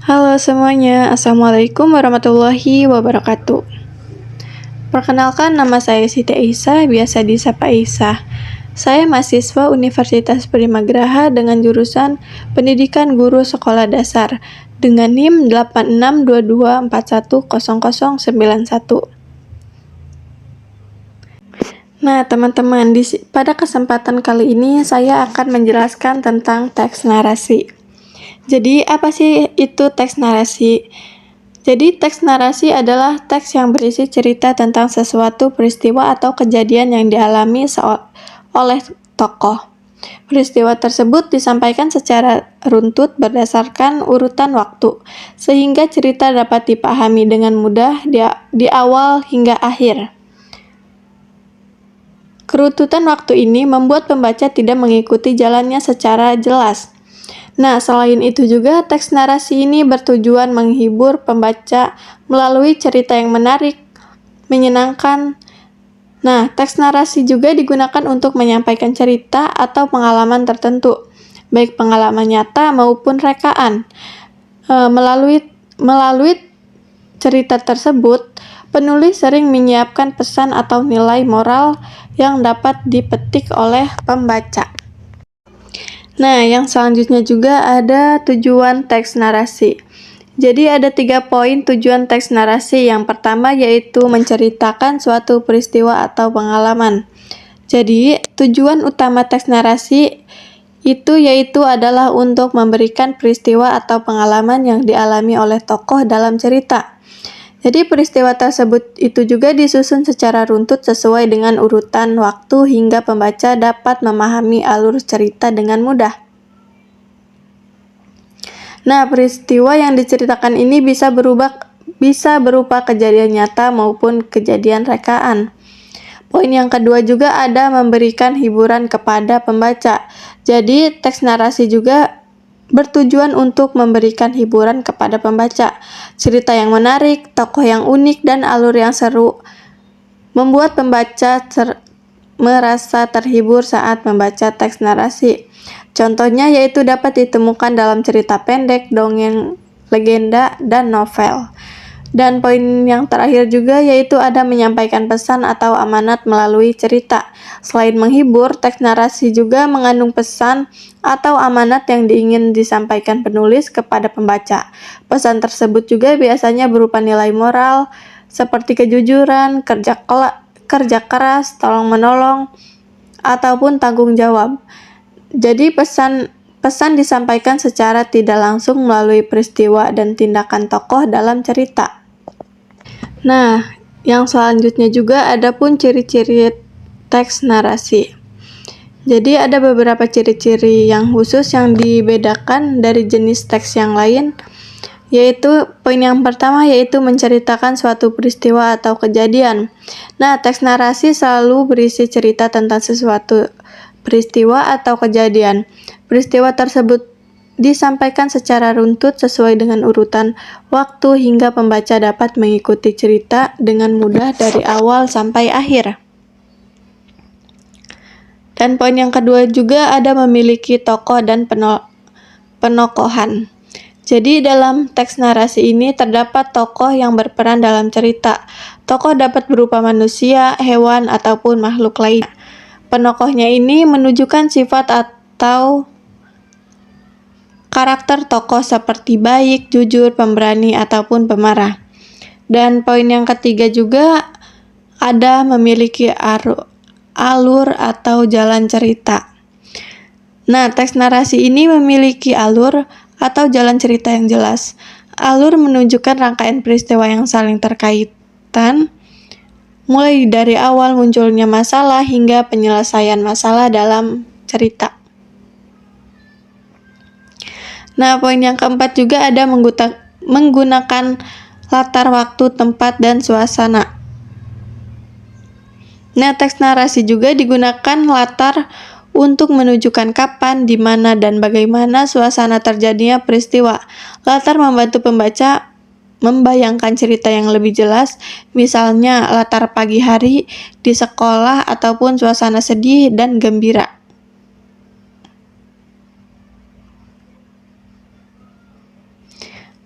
Halo semuanya, Assalamualaikum warahmatullahi wabarakatuh. Perkenalkan, nama saya Siti Aisyah, biasa disapa Aisyah. Saya mahasiswa Universitas Primagraha dengan jurusan Pendidikan Guru Sekolah Dasar dengan NIM 8622410091. Nah, teman-teman, pada kesempatan kali ini saya akan menjelaskan tentang teks narasi. Jadi, apa sih itu teks narasi? Jadi, teks narasi adalah teks yang berisi cerita tentang sesuatu peristiwa atau kejadian yang dialami oleh tokoh. Peristiwa tersebut disampaikan secara runtut berdasarkan urutan waktu, sehingga cerita dapat dipahami dengan mudah di awal hingga akhir. Kerututan waktu ini membuat pembaca tidak mengikuti jalannya secara jelas. Nah, selain itu juga teks narasi ini bertujuan menghibur pembaca melalui cerita yang menarik, menyenangkan. Nah, teks narasi juga digunakan untuk menyampaikan cerita atau pengalaman tertentu, baik pengalaman nyata maupun rekaan. Melalui cerita tersebut, penulis sering menyiapkan pesan atau nilai moral yang dapat dipetik oleh pembaca. Nah, yang selanjutnya juga ada tujuan teks narasi. Jadi ada 3 poin tujuan teks narasi. Yang pertama yaitu menceritakan suatu peristiwa atau pengalaman. Jadi tujuan utama teks narasi itu yaitu adalah untuk memberikan peristiwa atau pengalaman yang dialami oleh tokoh dalam cerita. Jadi peristiwa tersebut itu juga disusun secara runtut sesuai dengan urutan waktu hingga pembaca dapat memahami alur cerita dengan mudah. Nah, peristiwa yang diceritakan ini bisa berupa kejadian nyata maupun kejadian rekaan. Poin yang kedua juga ada memberikan hiburan kepada pembaca. Jadi, teks narasi juga bertujuan untuk memberikan hiburan kepada pembaca. Cerita yang menarik, tokoh yang unik, dan alur yang seru membuat pembaca merasa terhibur saat membaca teks narasi. Contohnya yaitu dapat ditemukan dalam cerita pendek, dongeng, legenda, dan novel. Dan poin yang terakhir juga yaitu ada menyampaikan pesan atau amanat melalui cerita. Selain menghibur, teks narasi juga mengandung pesan atau amanat yang ingin disampaikan penulis kepada pembaca. Pesan tersebut juga biasanya berupa nilai moral seperti kejujuran, kerja keras, tolong-menolong, ataupun tanggung jawab. Jadi pesan disampaikan secara tidak langsung melalui peristiwa dan tindakan tokoh dalam cerita. Nah, yang selanjutnya juga ada pun ciri-ciri teks narasi. Jadi ada beberapa ciri-ciri yang khusus yang dibedakan dari jenis teks yang lain, yaitu poin yang pertama yaitu menceritakan suatu peristiwa atau kejadian. Nah, teks narasi selalu berisi cerita tentang sesuatu peristiwa atau kejadian. Peristiwa tersebut disampaikan secara runtut sesuai dengan urutan waktu hingga pembaca dapat mengikuti cerita dengan mudah dari awal sampai akhir. Dan poin yang kedua juga ada memiliki tokoh dan penokohan. Jadi dalam teks narasi ini terdapat tokoh yang berperan dalam cerita. Tokoh dapat berupa manusia, hewan, ataupun makhluk lain. Penokohnya ini menunjukkan sifat atau karakter tokoh seperti baik, jujur, pemberani, ataupun pemarah. Dan poin yang ketiga juga ada memiliki alur atau jalan cerita. Nah, teks narasi ini memiliki alur atau jalan cerita yang jelas. Alur menunjukkan rangkaian peristiwa yang saling terkaitan, mulai dari awal munculnya masalah hingga penyelesaian masalah dalam cerita. Nah, poin yang keempat juga ada menggunakan latar waktu, tempat, dan suasana. Nah, teks narasi juga digunakan latar untuk menunjukkan kapan, di mana, dan bagaimana suasana terjadinya peristiwa. Latar membantu pembaca membayangkan cerita yang lebih jelas, misalnya latar pagi hari di sekolah ataupun suasana sedih dan gembira.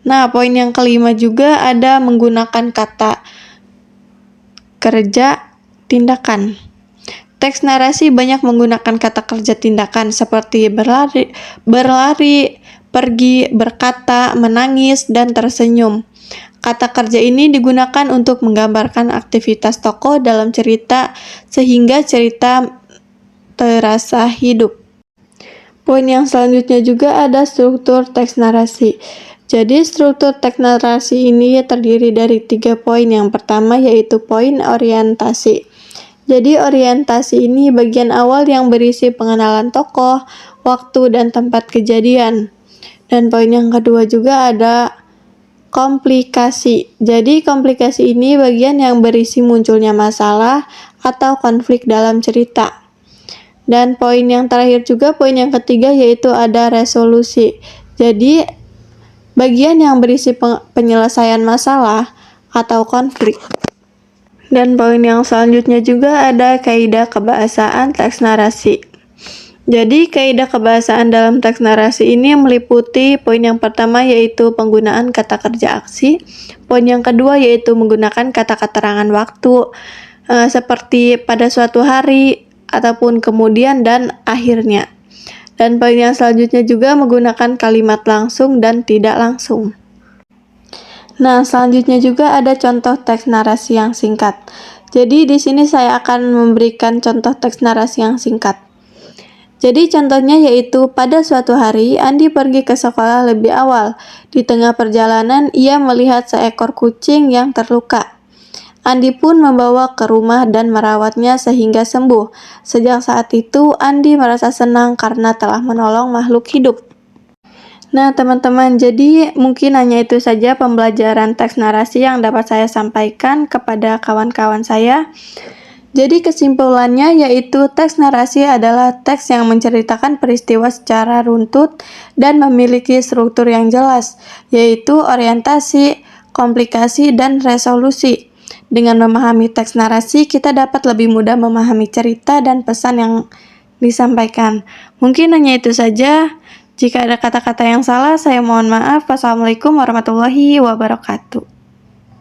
Nah, poin yang kelima juga ada menggunakan kata kerja tindakan. Teks narasi banyak menggunakan kata kerja tindakan seperti berlari, pergi, berkata, menangis, dan tersenyum. Kata kerja ini digunakan untuk menggambarkan aktivitas tokoh dalam cerita sehingga cerita terasa hidup. Poin yang selanjutnya juga ada struktur teks narasi. Jadi struktur teks narasi ini terdiri dari 3 poin. Yang pertama yaitu poin orientasi. Jadi orientasi ini bagian awal yang berisi pengenalan tokoh, waktu, dan tempat kejadian. Dan poin yang kedua juga ada komplikasi. Jadi komplikasi ini bagian yang berisi munculnya masalah atau konflik dalam cerita. Dan poin yang terakhir juga, poin yang ketiga yaitu ada resolusi. Jadi bagian yang berisi penyelesaian masalah atau konflik. Dan poin yang selanjutnya juga ada kaidah kebahasaan teks narasi. Jadi kaidah kebahasaan dalam teks narasi ini meliputi poin yang pertama yaitu penggunaan kata kerja aksi, poin yang kedua yaitu menggunakan kata keterangan waktu seperti pada suatu hari ataupun kemudian dan akhirnya. Dan poin yang selanjutnya juga menggunakan kalimat langsung dan tidak langsung. Nah, selanjutnya juga ada contoh teks narasi yang singkat. Jadi di sini saya akan memberikan contoh teks narasi yang singkat. Jadi contohnya yaitu pada suatu hari Andi pergi ke sekolah lebih awal. Di tengah perjalanan ia melihat seekor kucing yang terluka. Andi pun membawa ke rumah dan merawatnya sehingga sembuh. Sejak saat itu Andi merasa senang karena telah menolong makhluk hidup. Nah teman-teman, jadi mungkin hanya itu saja pembelajaran teks narasi yang dapat saya sampaikan kepada kawan-kawan saya. Jadi kesimpulannya yaitu teks narasi adalah teks yang menceritakan peristiwa secara runtut dan memiliki struktur yang jelas, yaitu orientasi, komplikasi, dan resolusi. Dengan memahami teks narasi, kita dapat lebih mudah memahami cerita dan pesan yang disampaikan. Mungkin hanya itu saja. Jika ada kata-kata yang salah, saya mohon maaf. Wassalamualaikum warahmatullahi wabarakatuh.